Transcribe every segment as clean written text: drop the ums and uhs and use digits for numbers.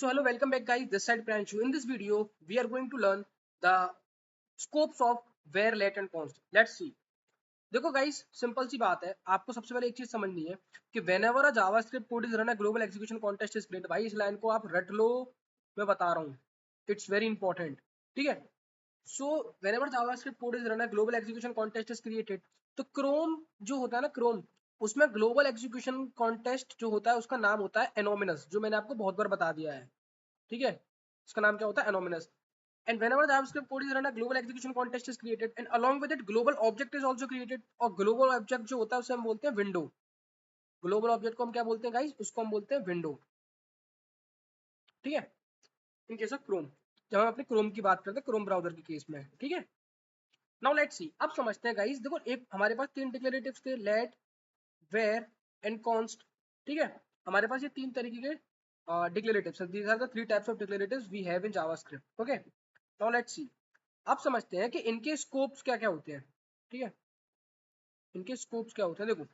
So hello, welcome back guys, this side Pranshu. In this video, we are going to learn the scopes of where, let and const. Let's see. देखो guys, simple सी बात है, आपको सबसे पहले एक चीज समझनी है कि whenever a JavaScript code is run a global execution context is created. भाई इस लाइन को आप रट लो, मैं बता रहा हूँ, इट्स वेरी इंपॉर्टेंट. ठीक है. So whenever JavaScript code is run a global execution context is created. तो Chrome जो होता है ना, Chrome उसमें ग्लोबल एग्जीक्यूशन कॉन्टेस्ट जो होता है उसका नाम होता है एनोमिनस, जो मैंने आपको बहुत बार बता दिया है. ठीक है. इसका नाम क्या होता है? एनोमिनस. And whenever the JavaScript code is run, a global execution context is created, and along with it, global object is also created. और global object जो होता है उसे हम बोलते हैं विंडो. ग्लोबल ऑब्जेक्ट को हम क्या बोलते हैं गाइस? उसको हम बोलते हैं विंडो. ठीक है. इन केस ऑफ क्रोम, जब हम अपने क्रोम की बात करते हैं, क्रोम ब्राउजर के केस में. ठीक है. Now let's see. अब समझते हैं गाइस. देखो, एक हमारे पास तीन डिक्लेरेटिव्स थे, लेट, वेयर एंड कॉन्स्ट. ठीक है. हमारे पास ये तीन तरीके के declaratives. These are the three types of declaratives we have in JavaScript. Okay. Now let's see. अब समझते हैं कि इनके स्कोप्स क्या क्या होते हैं. ठीक है. इनके स्कोप्स क्या होते हैं. देखो,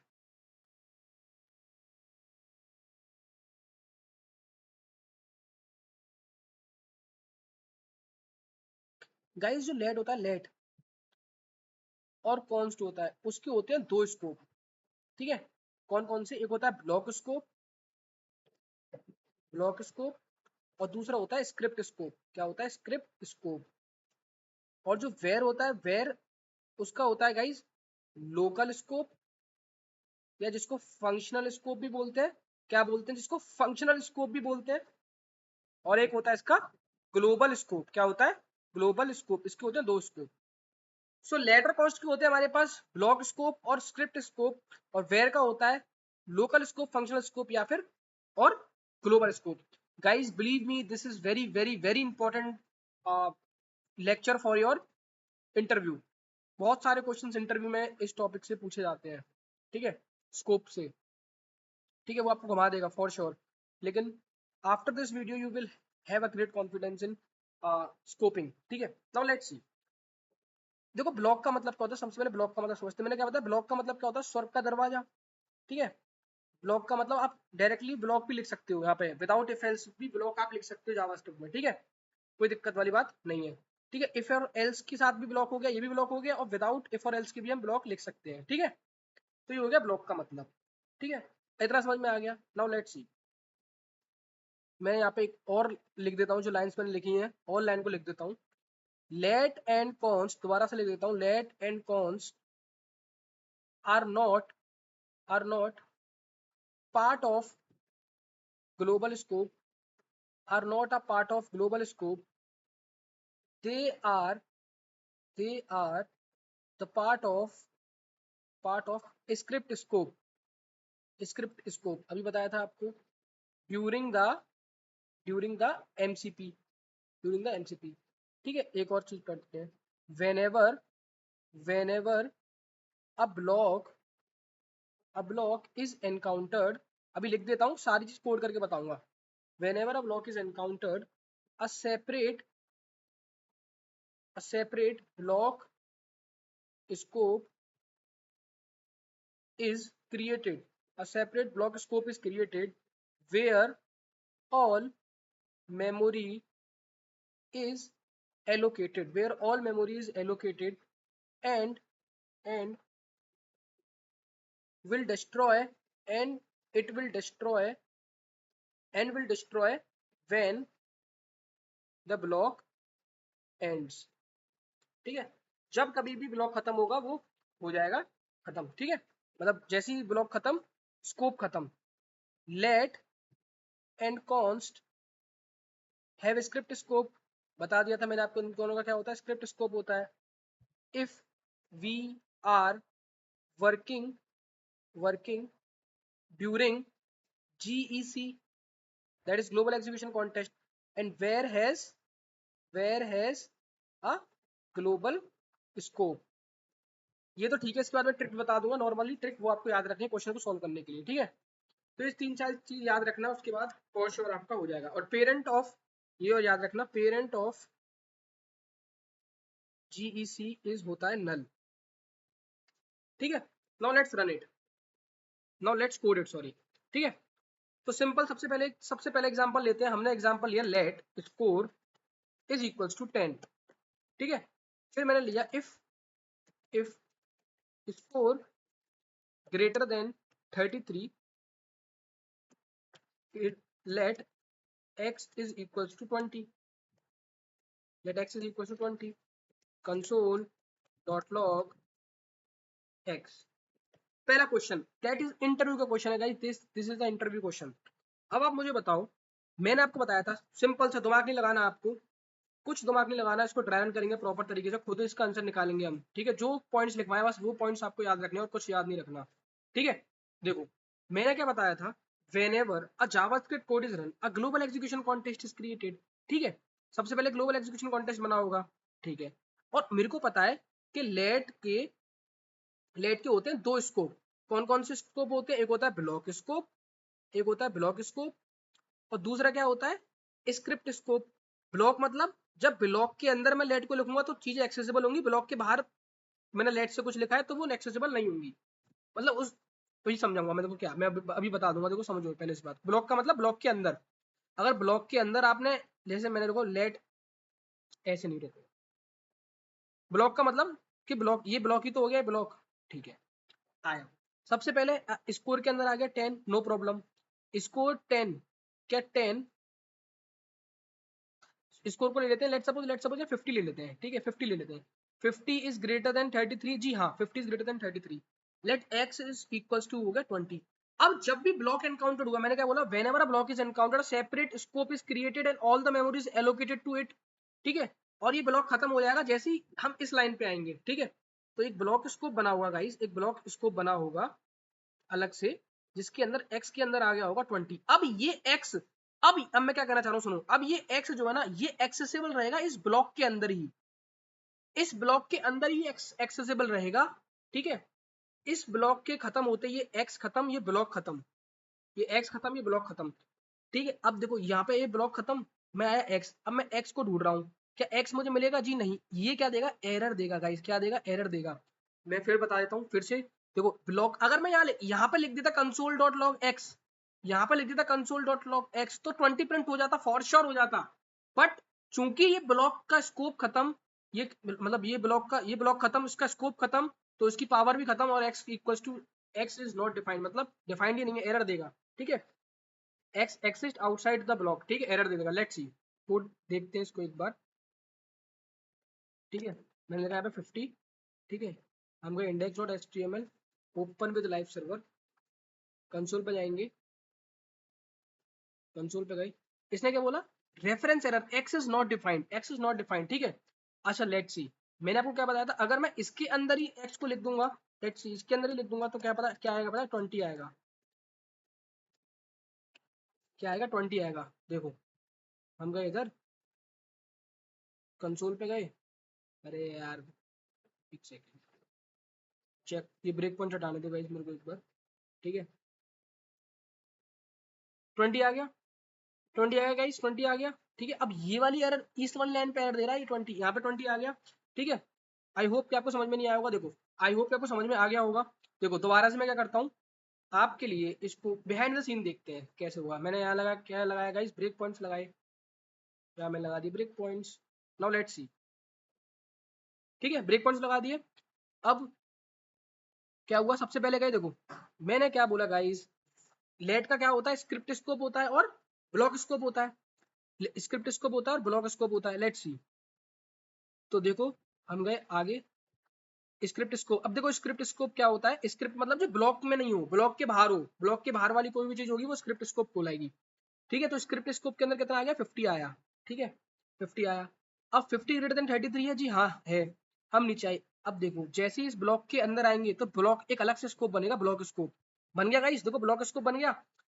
गाइस जो लेट होता है, लेट और कॉन्स्ट होता है, उसके होते हैं दो स्कोप. ठीक है. कौन कौन से? एक होता है ब्लॉक स्कोप, ब्लॉक स्कोप, और दूसरा होता है स्क्रिप्ट स्कोप. क्या होता है? Script scope. और जो वेयर होता है, वेयर उसका होता है गाइस लोकल स्कोप, या जिसको फंक्शनल स्कोप भी बोलते हैं. क्या बोलते हैं? जिसको फंक्शनल स्कोप भी बोलते हैं. और एक होता है इसका ग्लोबल स्कोप. क्या होता है? Global scope. इसके होते हैं दो स्कोप. सो लेटर कॉस्ट के होते हैं हमारे पास ब्लॉक स्कोप और स्क्रिप्ट स्कोप, और वेयर का होता है लोकल स्कोप, फंक्शनल स्कोप, या फिर और global scope. Guys believe me, this is very very very important lecture for your interview. बहुत सारे क्वेश्चंस इंटरव्यू में इस टॉपिक से पूछे जाते हैं. ठीक है. स्कोप से. ठीक है. वो आपको घुमा देगा फॉर श्योर. लेकिन after this video you will have a great confidence in scoping. ठीक है. नाउ लेट्स सी. देखो, ब्लॉक का मतलब क्या होता है? सबसे पहले ब्लॉक का मतलब समझते हैं. मैंने क्या बताया? ब्लॉक का मतलब क्या होता है? स्वर्ग का दरवाजा. ठीक है. ब्लॉक का मतलब आप डायरेक्टली ब्लॉक भी लिख सकते हो. यहाँ पे विदाउट इफ एल्स भी ब्लॉक आप लिख सकते हो जावास्क्रिप्ट में. ठीक है. कोई दिक्कत वाली बात नहीं है. ठीक है. इफ और एल्स के साथ भी ब्लॉक हो गया, ये भी ब्लॉक हो गया, और विदाउट इफ और एल्स के भी हम ब्लॉक लिख सकते हैं. ठीक है. तो ये हो गया ब्लॉक का मतलब. ठीक है. इतना समझ में आ गया. नाउ लेट्स सी. मैं यहाँ पे एक और लिख देता हूँ, जो लाइन्स मैंने लिखी हैं और लाइन को लिख देता हूँ. लेट एंड कॉन्स्ट, दोबारा से लिख देता हूँ. Let and const are not part of global scope, are not a part of global scope. They are the part of script scope. Script scope अभी बताया था आपको. During the MCP, during the MCP. ठीक है. एक और चीज पढ़ते हैं. Whenever a block is encountered. अभी लिख देता हूँ, सारी चीज कोड करके बताऊंगा. Whenever a block is encountered, a separate block scope is created. A separate block scope is created where all memory is allocated, and will destroy and it will destroy when the block ends. ठीक है. जब कभी भी block खत्म होगा, वो हो जाएगा खत्म. ठीक है. मतलब जैसे ही ब्लॉक खत्म, स्कोप खत्म. Let and const have script scope. बता दिया था मैंने आपको इन दोनों का क्या होता है. स्क्रिप्ट स्कोप होता है. If we are working during GEC, that is global execution contest, and where has a global scope. ये तो ठीक है. इसके बाद मैं ट्रिक बता दूंगा, नॉर्मली ट्रिक वो आपको याद रखनी है क्वेश्चन को सॉल्व करने के लिए. ठीक है. तो इस तीन चार चीज याद रखना, उसके बाद फॉर श्योर आपका हो जाएगा. और पेरेंट ऑफ, ये और याद रखना, पेरेंट ऑफ GEC इज होता है नल. ठीक है. Now let's run it. Now let's code it. Sorry. ठीक है. तो सिंपल सबसे पहले एग्जांपल लेते हैं। हमने एग्जांपल लिया let score is equals to 10, ठीक है। फिर मैंने लिया if score greater than 33 let x is equals to 20, let x is equals to 20, console dot log x। पहला क्वेश्चन दैट इज इंटरव्यू का क्वेश्चन है guys, this is the interview question. अब आप मुझे बताओ, मैंने आपको बताया था सिंपल सा, दिमाग नहीं लगाना आपको, कुछ दिमाग नहीं लगाना, इसको ट्राई रन करेंगे प्रॉपर तरीके से, खुद इसका आंसर निकालेंगे हम, ठीक है। जो पॉइंट्स लिखवाए बस वो पॉइंट्स आपको याद रखने और कुछ याद नहीं रखना, ठीक है। देखो मैंने क्या बताया था, whenever a JavaScript code is run, a global execution contest is created, ठीक है। सबसे पहले ग्लोबल एग्जीक्यूशन कॉन्टेस्ट बना होगा, ठीक है। और मेरे को पता है कि लेट के होते हैं दो स्कोप। कौन कौन से स्कोप होते हैं? एक होता है ब्लॉक स्कोप, एक होता है ब्लॉक स्कोप, और दूसरा क्या होता है? Script scope. ब्लॉक मतलब जब ब्लॉक के अंदर मैं लेट को लिखूंगा तो चीजें एक्सेसिबल होंगी, ब्लॉक के बाहर मैंने लेट से कुछ लिखा है तो वो एक्सेसिबल नहीं होंगी। मतलब उस तो ही समझाऊंगा मैं, देखो क्या मैं अभी बता दूंगा, देखो समझो पहले इस बात। ब्लॉक का मतलब ब्लॉक के अंदर, अगर ब्लॉक के अंदर आपने, जैसे मैंने देखो लेट ऐसे नहीं रहते, ब्लॉक का मतलब कि ब्लॉक, ये ब्लॉक ही तो हो गया ब्लॉक, ठीक है। आया सबसे पहले स्कोर के अंदर आ गया 10, नो प्रॉब्लम। स्कोर 10, क्या 10 स्कोर को ले लेते हैं, लेट सपोज 50 ले लेते हैं, ठीक है। 50 ले लेते हैं, 50 इज ग्रेटर देन 33, जी हाँ 50 is greater than 33। Let x is equals to हो गया 20। अब जब भी ब्लॉक एनकाउंटर्ड हुआ, मैंने क्या बोला, whenever a block is encountered separate scope is created and all the memories allocated to it, ठीक है। और ये ब्लॉक खत्म हो जाएगा जैसे ही हम इस लाइन पे आएंगे, ठीक है। तो एक ब्लॉक स्कोप बना हुआ गाइस, एक ब्लॉक स्कोप बना होगा अलग से, जिसके अंदर x के अंदर आ गया होगा 20। अब ये x, अब मैं क्या कहना चाह रहा हूँ सुनो, अब ये x जो है ना, ये एक्सेसिबल रहेगा इस ब्लॉक के अंदर ही, इस ब्लॉक के अंदर ही एक्सेसिबल रहेगा, ठीक है। इस ब्लॉक के खत्म होते ये x खत्म, ये ब्लॉक खत्म, ये x खत्म, ये ब्लॉक खत्म, ठीक है। अब देखो यहाँ पे ये ब्लॉक खत्म, मैं आया x, अब मैं x को ढूंढ रहा हूँ, क्या x मुझे मिलेगा? जी नहीं, ये क्या देगा? एरर देगा गाइस, क्या देगा? एरर देगा। मैं फिर बता देता हूँ फिर से, देखो ब्लॉक अगर मैं यहाँ पे लिख देता कंसोल डॉट लॉग एक्स, यहाँ पे लिख देता कंसोल डॉट लॉग एक्स, तो 20 प्रिंट हो जाता, फॉर श्योर हो जाता। बट चूंकि ये ब्लॉक का स्कोप खत्म, ये मतलब ये ब्लॉक खत्म, इसका स्कोप खत्म, तो इसकी पावर भी खत्म, और x equals to x is not defined, मतलब डिफाइंड ही नहीं है, एरर देगा, ठीक है। x exist outside the block, ठीक है, एरर दे देगा। लेट्स सी कोड देखते हैं इसको एक बार, ठीक है। मैंने लिखा है 50, ठीक है। हम गए index.html, open with live server, console पे जाएंगे, कंसोल पे गए, इसने क्या बोला? Reference error, x is not defined, x is not defined, ठीक है। अच्छा लेट्स सी, मैंने आपको क्या बताया था, अगर मैं इसके अंदर ही x को लिख दूंगा, लेट्स सी इसके अंदर ही लिख दूंगा, तो क्या पता क्या आएगा? पता है 20 आएगा, क्या आएगा? 20 आएगा। देखो हम गए इधर, कंसोल पे गए, अरे यार एक सेकेंड, चेक, ये ब्रेक पॉइंट हटाने दो गाइस मेरे को एक बार, ठीक है। 20 आ गया, 20 आ गया गाइस, 20 आ गया, ठीक है। अब ये वाली एरर, इस वाली लाइन पे एरर दे रहा है ये 20, यहाँ पे 20 आ गया, ठीक है। आई होप कि आपको समझ में नहीं आया होगा, देखो आई होप कि आपको समझ में आ गया होगा। देखो दोबारा से मैं क्या करता हूँ आपके लिए, इसको बिहाइंड द सीन देखते हैं कैसे हुआ। मैंने यहाँ लगा, क्या लगाया गाइस? ब्रेक पॉइंट्स लगाए, यहाँ मैं लगा दी break points. Now let's see, ठीक है, ब्रेक पॉइंट्स लगा दिए। अब क्या हुआ? सबसे पहले गए, देखो मैंने क्या बोला गाइस, लेट का क्या होता है? स्क्रिप्ट स्कोप होता है और ब्लॉक स्कोप होता है, स्क्रिप्ट स्कोप होता है और ब्लॉक स्कोप होता है। लेट्स सी, तो देखो हम गए आगे, स्क्रिप्ट स्कोप। अब देखो स्क्रिप्ट स्कोप क्या होता है? स्क्रिप्ट मतलब जो ब्लॉक में नहीं हो, ब्लॉक के बाहर हो, ब्लॉक के बाहर वाली कोई भी चीज होगी वो स्क्रिप्ट स्कोप कहलाएगी, ठीक है। तो स्क्रिप्ट स्कोप के अंदर कितना आ गया? 50 आया, ठीक है, 50 आया। अब 50 ग्रेटर देन 33 है, जी हाँ है। हम नीचे आए, अब देखो जैसे ही इस ब्लॉक के अंदर आएंगे तो ब्लॉक एक अलग से स्कोप बनेगा, ब्लॉक स्कोप बन गया गाइस, देखो ब्लॉक स्कोप बन गया,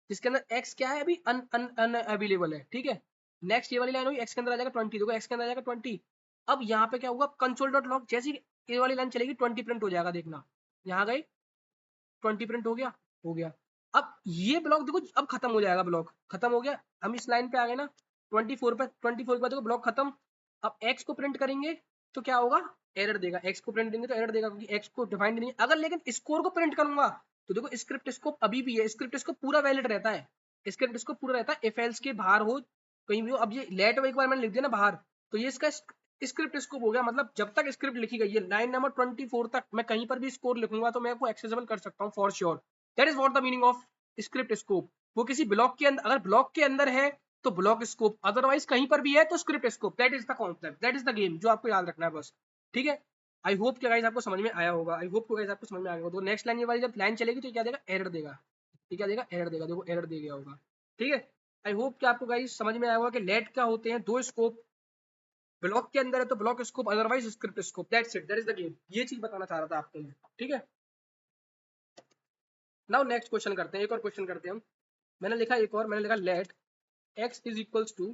जिसके अंदर एक्स क्या है? अभी अनअवेलेबल है, ठीक है। नेक्स्ट ये वाली लाइन होगी, एक्स के अंदर आ जाएगा 20, देखो एक्स के अंदर आ जाएगा 20। अब यहाँ पे क्या हुआ? कंसोल डॉट लॉग, जैसी ये वाली लाइन चलेगी 20 प्रिंट हो जाएगा, देखना यहाँ गए 20 प्रिंट हो गया, हो गया। अब ये ब्लॉक देखो अब खत्म हो जाएगा, ब्लॉक खत्म हो गया, हम इस लाइन पे आ गए ना 24 पे, 24 के बाद देखो ब्लॉक खत्म। अब x को प्रिंट करेंगे तो क्या होगा? एरर देगा, x को प्रिंट देंगे तो एरर देगा, क्योंकि x को डिफाइंड नहीं है। अगर लेकिन स्कोर को प्रिंट करूंगा तो देखो स्क्रिप्ट स्कोप अभी भी है, स्क्रिप्ट स्कोप पूरा वैलिड रहता है, स्क्रिप्ट स्कोप पूरा रहता है, इफ एल्स के बाहर हो कहीं भी हो। अब ये लेट एक बार मैंने लिख दिया ना बाहर, तो ये इसका स्क्रिप्ट स्कोप हो गया, मतलब जब तक स्क्रिप्ट लिखी गई है लाइन नंबर 24 तक मैं कहीं पर भी स्कोर लिखूंगा तो मैं को एक्सेसिबल कर सकता हूँ for sure. That is what the meaning of script scope. वो किसी ब्लॉक के अंदर, अगर ब्लॉक के अंदर है तो ब्लॉक स्कोप, अदरवाइज कहीं पर भी है तो script scope. That is the concept, that is the game जो आपको याद रखना है बस, ठीक है। आई होप कि गाइस आपको समझ में आया होगा, आई होप गाइस आपको समझ में आया होगा। तो नेक्स्ट लाइन ये वाली जब लाइन चलेगी तो क्या देगा, एरर देगा, ठीक है, देगा एरर देगा, देखो एरर दे गया होगा, ठीक है। आई होप कि आपको गाइस समझ में आया होगा कि लेट क्या होते हैं, दो स्कोप, ब्लॉक के अंदर है तो block scope, otherwise script scope. That's it, that is the game. ये चीज बताना चाह रहा था आपको मैं, ठीक है। नाउ नेक्स्ट क्वेश्चन करते हैं, एक और क्वेश्चन करते हैं हम। मैंने लिखा एक और, मैंने लिखा let x is equals to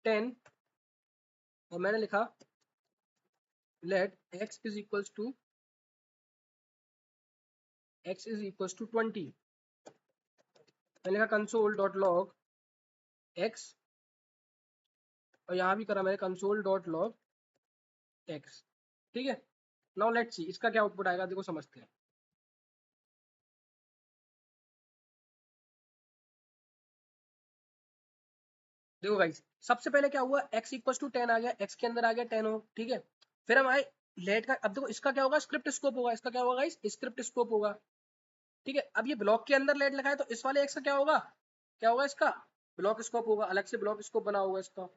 10, और मैंने लिखा let x is equals to 20। मैंने लिखा कंसोल डॉट लॉग x, और यहाँ भी करा मैंने कंसोल डॉट लॉग x, ठीक है। नाउ लेट्स सी इसका क्या आउटपुट आएगा, देखो समझते हैं। देखो गाइस सबसे पहले क्या हुआ, x इक्वल टू 10 आ गया, x के अंदर आ गया 10 हो, ठीक है। फिर हम आए लेट का, अब देखो इसका क्या होगा, स्क्रिप्ट स्कोप होगा, इसका क्या होगा गाइस, स्क्रिप्ट स्कोप होगा, ठीक है। अब ये ब्लॉक के अंदर लेट लिखा है तो इस वाले x का क्या होगा इसका ब्लॉक स्कोप होगा, अलग से ब्लॉक स्कोप बना होगा इसका,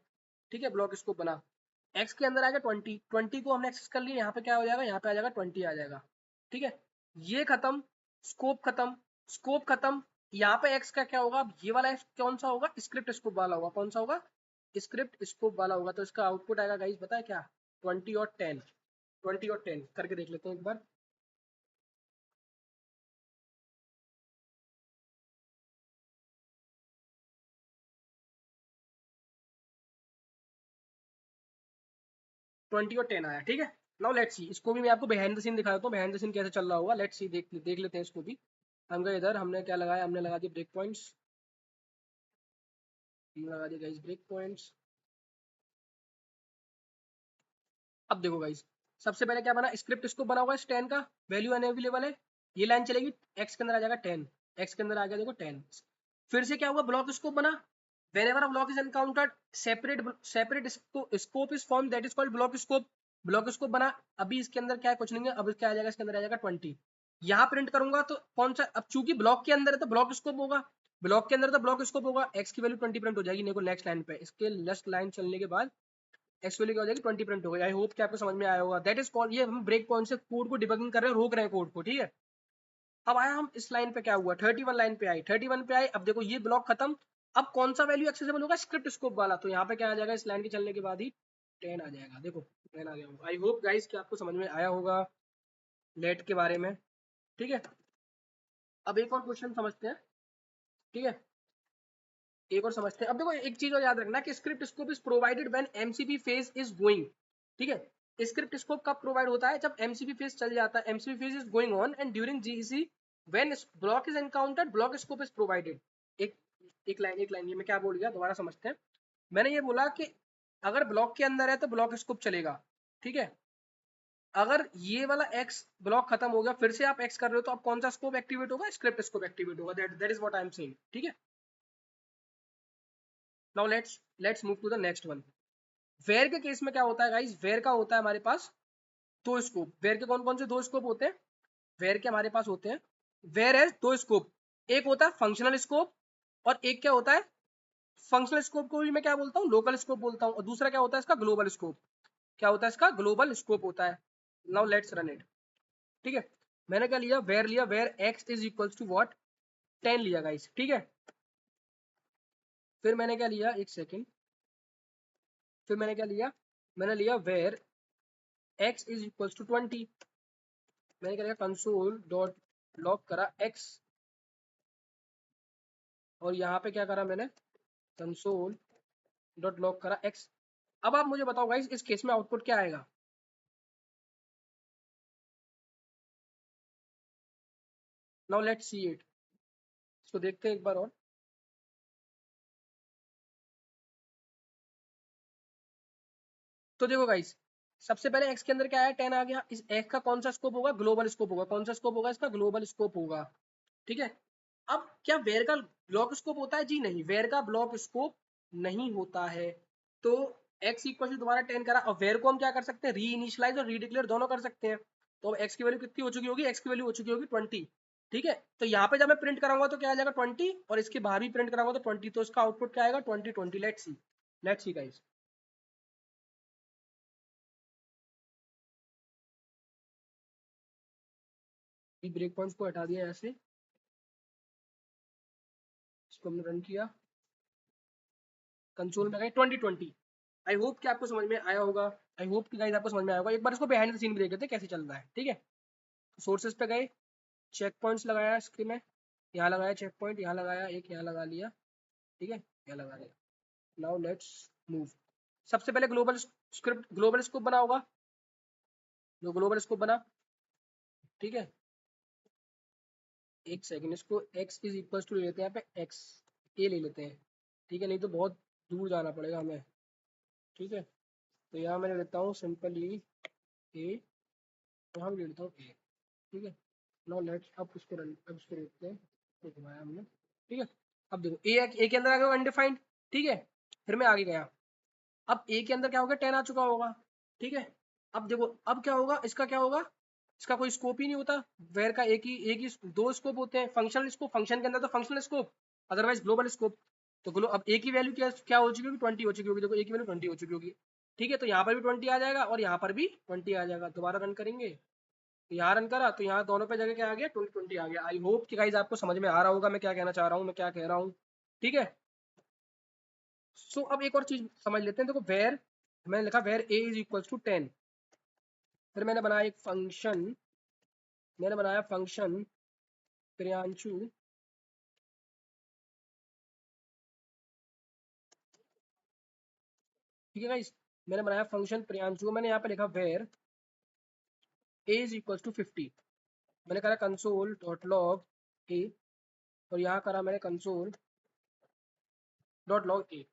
ठीक है, ब्लॉक स्कोप बना। x के अंदर आ गया 20, 20 को हमने एक्सेस कर लिया, यहाँ पे क्या हो जाएगा, यहाँ पे आ जाएगा 20 आ जाएगा, ठीक है। ये खत्म, स्कोप खत्म, स्कोप खत्म। यहाँ पे x का क्या होगा, अब ये वाला x कौन सा होगा, स्क्रिप्ट स्कोप वाला होगा, कौन सा होगा, स्क्रिप्ट स्कोप वाला होगा। तो इसका आउटपुट आएगा गाइस पता है क्या, 20 और 10, 20 और 10 करके देख लेते हैं एक बार। 20 और 10 आया, ठीक है। नाउ लेट्स सी, इसको भी मैं आपको बिहाइंड द सीन दिखा देता हूँ, बिहाइंड द सीन कैसे चल रहा होगा। लेट्स सी, देख लेते हैं इसको भी। हम गए इधर, हमने क्या लगाया, हमने लगा दिया ब्रेक पॉइंट्स, हमने लगा दिया गाइस ब्रेक पॉइंट्स। अब देखो गाइस सबसे पहले क्या बना, स्क्रिप्ट स्कोप बना हुआ है 10 का, वैल्यू अनअवेलेबल है, ये लाइन चलेगी, एक्स के अंदर आ जाएगा 10, एक्स के अंदर आ गया देखो 10। फिर से क्या हुआ, ब्लॉक स्कोप बना, whenever a block is encountered separate scope is formed, that is called block scope, block scope बना। अभी इसके अंदर क्या है, कुछ नहीं है, अब क्या आ जाएगा, इसके अंदर आ जाएगा 20। यहाँ प्रिंट करूंगा तो कौन सा, अब चूंकि ब्लॉक के अंदर है तो ब्लॉक स्कोप होगा, ब्लॉक के अंदर तो ब्लॉक स्कोप होगा, एक्स की वैल्यू 20 प्रिंट हो जाएगी। देखो नेक्स्ट लाइन पे, इसके नेक्स्ट लाइन चलने के बाद एक्स वैल्यू क्या हो जाएगी, 20 प्रिंट हो गई। आई होप कि आपको समझ में आया होगा। दैट इज कॉल्ड, ये हम ब्रेक पॉइंट से कोड को डिबगिंग कर रहे हैं, रोक रहे हैं कोड को, ठीक है। अब आया हम इस लाइन पे, क्या हुआ, 31 लाइन पे आई, 31 पे आई। अब देखो ये ब्लॉक खत्म, अब कौन सा वैल्यू एक्सेसिबल होगा, स्क्रिप्ट स्कोप वाला। तो यहाँ पे क्या आ जाएगा, इस लाइन के चलने के बाद ही 10 आ जाएगा, देखो 10 आ गया होगा। आई होप गाइस कि आपको समझ में आया होगा लेट के बारे में, ठीक है। अब एक और क्वेश्चन समझते हैं, ठीक है, एक और समझते हैं। अब देखो एक चीज और याद रखना कि script scope is provided when MCP phase is going, ठीक है। स्क्रिप्ट स्कोप कब प्रोवाइड होता है, जब एमसीपी फेज चल जाता है, MCP phase is going on and during GEC when block is encountered block scope is provided. एक एक लाइन ये मैं क्या बोल गया, दोबारा समझते हैं। मैंने ये बोला कि अगर ब्लॉक के अंदर है तो ब्लॉक स्कोप चलेगा, ठीक है। अगर ये वाला एक्स ब्लॉक खत्म हो गया, फिर से आप एक्स कर रहे हो, तो अब कौन सा स्कोप एक्टिवेट होगा, स्क्रिप्ट स्कोप एक्टिवेट होगा। That is what I am saying, ठीक है। Now let's move to the next one. Where के केस में क्या होता है गाइस, वेयर का होता है हमारे पास दो स्कोप। वेयर के कौन कौन से दो स्कोप होते हैं, वेयर के हमारे पास होते हैं, वेयर है दो स्कोप, एक होता है फंक्शनल स्कोप, और एक क्या होता है, फंक्शनल स्कोप को भी मैं क्या बोलता हूँ, लोकल स्कोप बोलता हूँ, और दूसरा क्या होता है इसका, ग्लोबल स्कोप। क्या होता है इसका, ग्लोबल स्कोप होता है। नाउ लेट्स रन इट, ठीक है। मैंने क्या लिया, where x is equal to what, 10 लिया गाइस, ठीक है। फिर मैंने क्या लिया, एक सेकेंड, फिर मैंने क्या लिया, मैंने लिया where x is equal to 20। मैंने क्या लिया, कंसोल डॉट लॉग करा एक्स, और यहाँ पे क्या करा मैंने, कंसोल डॉट लॉग करा एक्स। अब आप मुझे बताओ गाइस इस केस में आउटपुट क्या आएगा। नाउ लेट्स सी इट, इसको देखते हैं एक बार और। तो देखो गाइस सबसे पहले एक्स के अंदर क्या है, 10 आ गया। इस एक्स का कौन सा स्कोप होगा, ग्लोबल स्कोप होगा। कौन सा स्कोप होगा इसका, ग्लोबल स्कोप होगा, ठीक है। अब क्या वेर का ब्लॉक स्कोप होता है? जी नहीं, वेर का ब्लॉक स्कोप नहीं होता है। तो x इक्वल टू दोबारा 10 करा, और वेर को हम क्या कर सकते हैं? री इनिशियलाइज और रीडिक्लेयर दोनों कर सकते हैं। तो अब x की वैल्यू कितनी हो चुकी होगी? x की वैल्यू हो चुकी होगी 20। ठीक है, तो यहाँ पे जब मैं प्रिंट कराऊंगा तो क्या आ जाएगा? 20, और इसके बाहर भी प्रिंट कराऊंगा तो 20, तो इसका आउटपुट क्या आएगा? 20 20। Let's see guys. Break points को हटा दिया ऐसे, इसको हमने रन किया, कंसोल में गए 2020। आई होप कि आपको समझ में आया होगा। आई होप कि गाइस आपको समझ में आया होगा। एक बार इसको बिहाइंड द सीन भी देख लेते हैं कैसे चल रहा है। ठीक है, सोर्सेज पे गए, चेक पॉइंट्स लगाया इसके में, यहाँ लगाया चेक पॉइंट, यहाँ लगाया, एक यहाँ लगा लिया। ठीक है, यहाँ लगा लिया। Now let's move. सबसे पहले ग्लोबल स्क्रिप्ट, ग्लोबल स्कोप बना होगा, जो ग्लोबल स्कोप बना। ठीक है, एक सेकंड, इसको x इज इक्वल टू ले लेते हैं, यहाँ पे x a ले लेते हैं। ठीक है, नहीं तो बहुत दूर जाना पड़ेगा हमें। ठीक है, तो यहाँ मैं ले लेता हूँ सिंपली a, यहाँ भी ले लेता हूँ a। ठीक है, नो लेट्स, अब इसको देखते हैं, तो घुमाया हमने। ठीक है, अब देखो ए के अंदर आ गया अनडिफाइंड। ठीक है, फिर मैं आगे गया, अब ए के अंदर क्या होगा? 10 आ चुका होगा। ठीक है, अब देखो अब क्या होगा, इसका क्या होगा? इसका कोई स्कोप ही नहीं होता। वेर का एक ही दो स्कोप होते हैं, फंक्शनल स्कोप, फंक्शन के अंदर तो functional scope, otherwise global scope. तो अब ए की वैल्यू क्या क्या हो चुकी होगी? 20 हो चुकी होगी। देखो ए की वैल्यू 20 हो चुकी होगी। ठीक है, तो यहाँ पर भी 20 आ जाएगा और यहाँ पर भी 20 आ जाएगा। दोबारा रन करेंगे, तो यहाँ रन करा तो यहाँ दोनों पे जगह क्या आ गया? 20 आ गया। आई होप कि गाइज आपको समझ में आ रहा होगा मैं क्या कहना चाह रहा हूँ, मैं क्या कह रहा हूँ। ठीक है, सो अब एक और चीज समझ लेते हैं। देखो वेर, मैंने लिखा where a is equal to 10, फिर मैंने बनाया एक फंक्शन, मैंने बनाया फंक्शन प्रियांशु। ठीक है गाइस, मैंने बनाया फंक्शन प्रियांशु, मैंने यहाँ पे लिखा where a is equal to 50। मैंने करा कंसोल डॉट लॉग ए, और यहाँ करा मैंने कंसोल डॉट लॉग ए।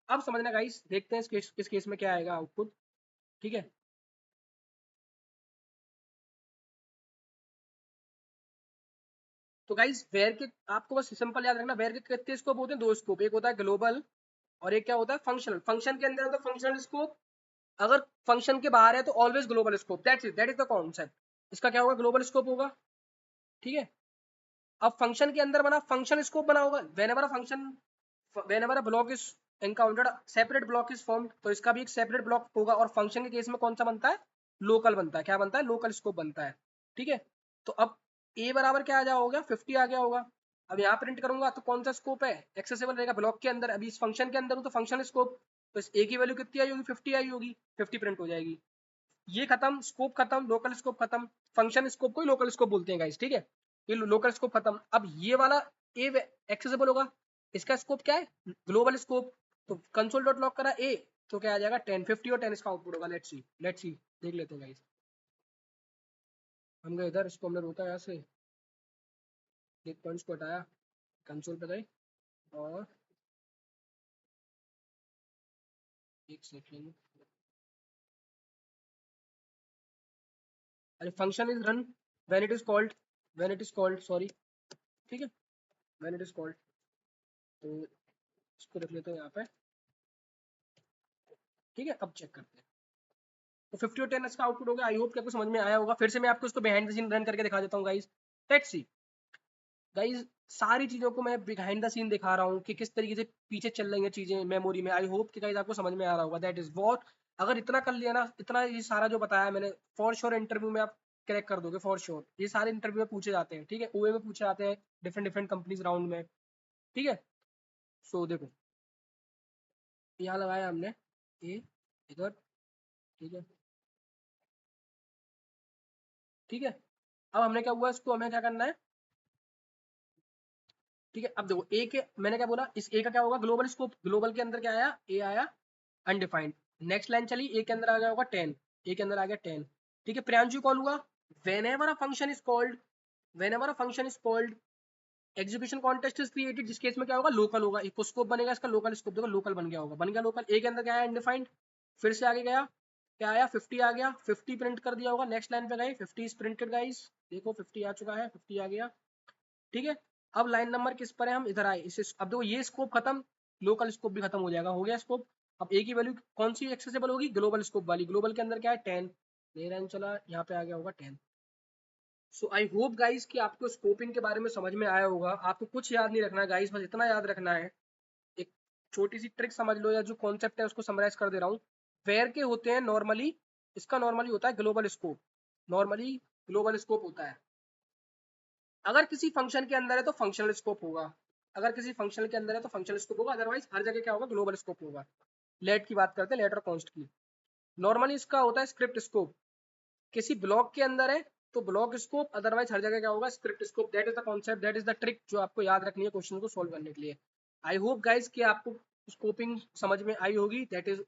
अब समझना गाइस, देखते हैं इस केस में क्या आएगा आउटपुट। ठीक है, तो गाइस वेर के, आपको बस सिंपल याद रखना, वेर के कितने स्कोप होते हैं? दो स्कोप, एक होता है ग्लोबल और एक क्या होता है? फंक्शनल। फंक्शन के अंदर होता है फंक्शनल स्कोप, अगर फंक्शन के बाहर है तो always global scope. That is the concept. इसका क्या होगा? ग्लोबल स्कोप होगा। ठीक है, अब फंक्शन के अंदर बना फंक्शन स्कोप बना होगा। When ever block is encountered separate block is formed, तो इसका भी एक सेपरेट ब्लॉक होगा। और फंक्शन के केस में कौन सा बनता है? लोकल बनता है। क्या बनता है? लोकल स्कोप बनता है। ठीक है, तो अब ए बराबर क्या आ जाओ हो गया? 50 आ गया होगा। अब यहाँ प्रिंट करूंगा तो कौन सा स्कोप है? एक्सेसिबल रहेगा ब्लॉक के अंदर। अभी इस फंक्शन के अंदर हूँ तो फंक्शन स्कोप, तो इस ए की वैल्यू कितनी आई होगी? 50 आई होगी, 50 प्रिंट हो जाएगी। ये खत्म, स्कोप खत्म, लोकल स्कोप खत्म। फंक्शन स्कोप को ही लोकल स्कोप बोलते हैं गाइस। ठीक है, ये लोकल स्कोप खत्म। अब ये वाला ए एक्सेसिबल होगा, इसका स्कोप क्या है? Global scope. तो कंसोल डॉट लॉग करा ए, तो क्या आ जाएगा? 10 50 और 10 इसका आउटपुट होगा। लेट्स सी देख लेते हैं गाइस। हम गए इधर, इसको हमने रोका यहाँ से, एक पॉइंट्स को हटाया, कंसोल पे गए, और एक सेकेंड, अरे function is run when it is called, when it is called, sorry. ठीक है, व्हेन इट इज कॉल्ड, तो इसको रख लेते हैं यहाँ पे। ठीक है, अब चेक करते हैं। तो 50 और 10 इसका आउटपुट हो गया। आई होप कि आपको समझ में आया होगा। फिर से मैं आपको इसको बिहाइंड द सीन रन करके दिखा देता हूँ गाइस। लेट्स सी गाइस, सारी चीजों को मैं बिहाइंड द सीन दिखा रहा हूँ कि किस तरीके से पीछे चल रही है चीजें मेमोरी में। आई होप कि गाइस आपको समझ में आ रहा होगा। दैट इज वॉट, अगर इतना कर लिया ना, इतना ये सारा जो बताया मैंने, फॉर श्योर इंटरव्यू में आप क्रैक कर दोगे फॉर श्योर। ये सारे इंटरव्यू में पूछे जाते हैं। ठीक है, ओए में पूछे जाते हैं, डिफरेंट डिफरेंट कंपनीज राउंड में। ठीक है, सो देखो, यहाँ लगाया हमने ए इधर। ठीक है, ठीक है, अब हमने क्या हुआ, इसको हमें क्या करना है? ठीक है, अब देखो ए के, मैंने क्या बोला, इस ए का क्या होगा? Global scope. ग्लोबल के अंदर क्या आया? ए आया अनडिफाइंड। नेक्स्ट लाइन चली, ए के अंदर आ गया होगा 10, ए के अंदर आ गया 10। ठीक है, प्रियांशु कॉल हुआ, when ever a function is called, when ever a function is called execution context is created, जिस केस में क्या होगा? लोकल होगा। एक स्कोप बनेगा इसका, लोकल स्कोप। देखो लोकल बन गया होगा, बन गया लोकल। ए के अंदर क्या आया? अनडिफाइंड। फिर से आगे गया, क्या आया? 50 आ गया, 50 प्रिंट कर दिया होगा। नेक्स्ट लाइन पे गए, 50 इज प्रिंटेड गाइस, देखो 50 आ चुका है, 50 आ गया। ठीक है, अब लाइन नंबर किस पर है, हम इधर आए इसे, अब देखो ये स्कोप खत्म, लोकल स्कोप भी खत्म हो जाएगा, हो गया स्कोप। अब एक ही वैल्यू कौन सी एक्सेसिबल होगी, ग्लोबल स्कोप वाली, ग्लोबल के अंदर क्या है 10, नहीं रन चला, यहाँ पे आ गया होगा 10। सो आई होप गाइस कि आपको स्कोपिंग के बारे में समझ में आया होगा। आपको कुछ याद नहीं रखना है गाइस, बस इतना याद रखना है, एक छोटी सी ट्रिक समझ लो, या जो कॉन्सेप्ट है उसको समराइज कर दे रहा हूँ। वेयर के होते हैं नॉर्मली, इसका नॉर्मली होता है global scope, normally global scope होता है। अगर किसी फंक्शन के अंदर है तो फंक्शनल स्कोप होगा, अगर किसी फंक्शन के अंदर है तो फंक्शनल स्कोप होगा, अदरवाइज हर जगह क्या होगा, ग्लोबल स्कोप होगा। लेट की बात करते हैं, लेट और कॉन्स्ट की। नॉर्मली इसका होता है स्क्रिप्ट स्कोप, किसी ब्लॉक के अंदर है तो ब्लॉक स्कोप, अदरवाइज हर जगह क्या होगा, script scope. That is the concept, that is the trick जो आपको याद रखनी है क्वेश्चन को सोल्व करने के लिए। आई होप गाइज कि आपको स्कोपिंग समझ में आई होगी। That is